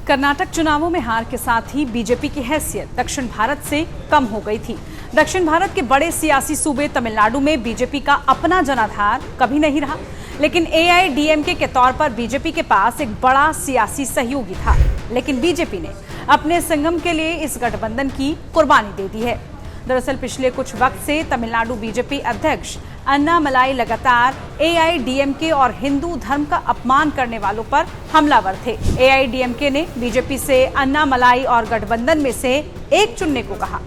कर्नाटक चुनावों में हार के साथ ही बीजेपी की हैसियत दक्षिण भारत से कम हो गई थी। दक्षिण भारत के बड़े सियासी सूबे तमिलनाडु में बीजेपी का अपना जनाधार कभी नहीं रहा, लेकिन एआईडीएमके के तौर पर बीजेपी के पास एक बड़ा सियासी सहयोगी था। लेकिन बीजेपी ने अपने संगम के लिए इस गठबंधन की कुर्बानी दे दी है। दरअसल पिछले कुछ वक्त से तमिलनाडु बीजेपी अध्यक्ष अन्नामलाई लगातार एआईडीएमके और हिंदू धर्म का अपमान करने वालों पर हमलावर थे। एआईडीएमके ने बीजेपी से अन्नामलाई और गठबंधन में से एक चुनने को कहा।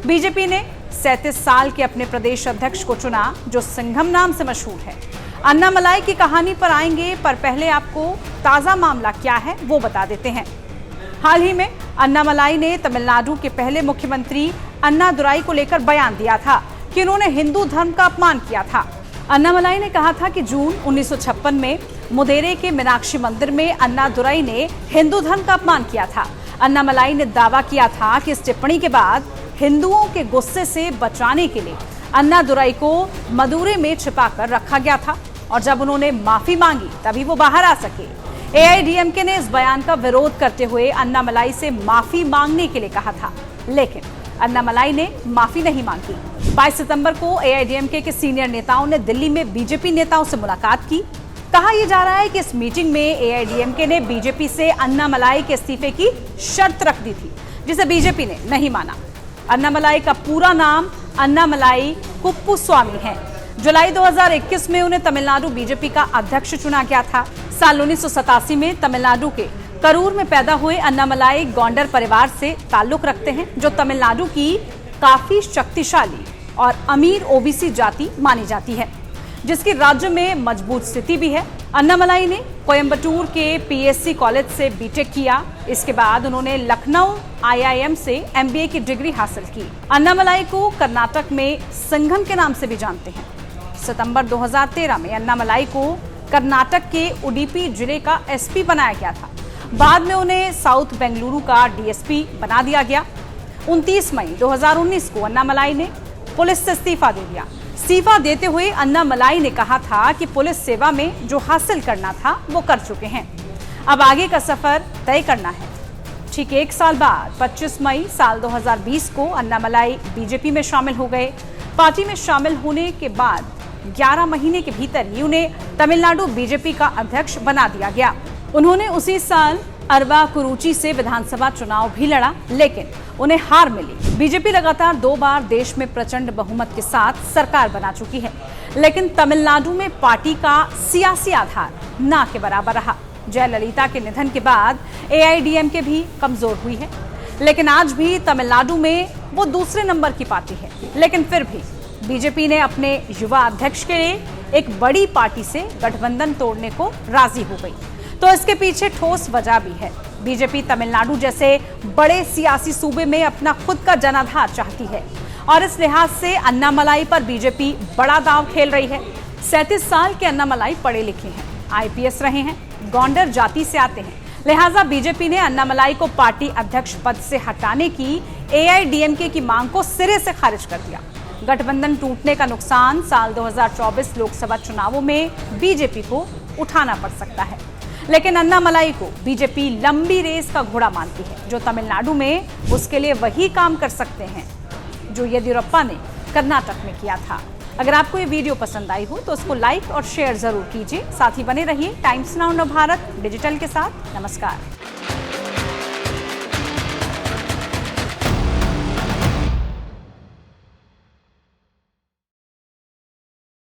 बीजेपी ने 37 साल के अपने प्रदेश अध्यक्ष को चुना, जो संगम नाम से मशहूर है। अन्नामलाई की कहानी पर आएंगे, पर पहले आपको ताजा मामला क्या है वो बता देते हैं। हाल ही में अन्नामलाई ने तमिलनाडु के पहले मुख्यमंत्री अन्नादुराई को लेकर बयान दिया था कि उन्होंने हिंदू धर्म का अपमान किया था। अन्नामलाई ने कहा था कि जून 1956 में मुदेरे के मीनाक्षी मंदिर में अन्नादुराई ने हिंदू धर्म का अपमान किया था। अन्नामलाई ने दावा किया था कि इस टिप्पणी के बाद हिंदुओं के गुस्से से बचाने के लिए अन्नादुराई को मदुरै में छिपाकर रखा गया था और जब उन्होंने माफी मांगी तभी वो बाहर आ सके। एआईडीएमके ने इस बयान का विरोध करते हुए अन्नामलाई से माफी मांगने के लिए कहा था, लेकिन अन्नामलाई ने माफी नहीं मांगी। 22 सितंबर को एआईडीएमके के सीनियर नेताओं ने दिल्ली में बीजेपी नेताओं से मुलाकात की। कहा यह जा रहा है कि इस मीटिंग में एआईडीएमके ने बीजेपी से अन्नामलाई के इस्तीफे की शर्त रख दी थी, जिसे बीजेपी ने नहीं माना। अन्नामलाई का पूरा नाम अन्नामलाई कुप्पुस्वामी है। जुलाई 2021 में उन्हें तमिलनाडु बीजेपी का अध्यक्ष चुना गया था। साल 1987 में तमिलनाडु के करूर में पैदा हुए अन्नामलाई गौंडर परिवार से ताल्लुक रखते हैं, जो तमिलनाडु की काफी शक्तिशाली और अमीर ओबीसी जाति मानी जाती है, जिसकी राज्य में मजबूत स्थिति भी है। अन्नामलाई ने कोयम्बटूर के पीएससी कॉलेज से बीटेक किया। इसके बाद उन्होंने लखनऊ आईआईएम से एमबीए की डिग्री हासिल की। अन्नामलाई को कर्नाटक में संगम के नाम से भी जानते हैं। सितंबर 2013 में अन्नामलाई को कर्नाटक के उडुपी जिले का एसपी बनाया गया था। बाद में उन्हें साउथ बेंगलुरु का डीएसपी बना दिया गया। 29 मई 2019 को अन्नामलाई ने पुलिस से इस्तीफा दे दिया। इस्तीफा देते हुए अन्नामलाई ने कहा था कि पुलिस सेवा में जो हासिल करना था वो कर चुके हैं, अब आगे का सफर तय करना है। ठीक एक साल बाद 25 मई साल 2020 को अन्नामलाई बीजेपी में शामिल हो गए। पार्टी में शामिल होने के बाद 11 महीने के भीतर ही उन्हें तमिलनाडु बीजेपी का अध्यक्ष बना दिया गया। उन्होंने उसी साल अरवाकुरुची से विधानसभा चुनाव भी लड़ा, लेकिन उन्हें हार मिली। बीजेपी लगातार 2 बार देश में प्रचंड बहुमत के साथ सरकार बना चुकी है, लेकिन तमिलनाडु में पार्टी का सियासी आधार ना के बराबर रहा। जयललिता के निधन के बाद एआईडीएमके भी कमजोर हुई है, लेकिन आज भी तमिलनाडु में वो दूसरे नंबर की पार्टी है। लेकिन फिर भी बीजेपी ने अपने युवा अध्यक्ष के लिए एक बड़ी पार्टी से गठबंधन तोड़ने को राजी हो गई, तो इसके पीछे ठोस वजह भी है। बीजेपी तमिलनाडु जैसे बड़े सियासी सूबे में अपना खुद का जनाधार चाहती है और इस लिहाज से अन्नामलाई पर बीजेपी बड़ा दांव खेल रही है। 37 साल के अन्नामलाई पढ़े लिखे हैं, आईपीएस रहे हैं, गौंडर जाति से आते हैं, लिहाजा बीजेपी ने अन्नामलाई को पार्टी अध्यक्ष पद से हटाने की एआईडीएमके की मांग को सिरे से खारिज कर दिया। गठबंधन टूटने का नुकसान साल 2024 लोकसभा चुनावों में बीजेपी को उठाना पड़ सकता है, लेकिन अन्नामलाई को बीजेपी लंबी रेस का घोड़ा मानती है, जो तमिलनाडु में उसके लिए वही काम कर सकते हैं जो येदियुरप्पा ने कर्नाटक में किया था। अगर आपको ये वीडियो पसंद आई हो तो उसको लाइक और शेयर जरूर कीजिए। साथ ही बने रहिए टाइम्स नाउ भारत डिजिटल के साथ। नमस्कार।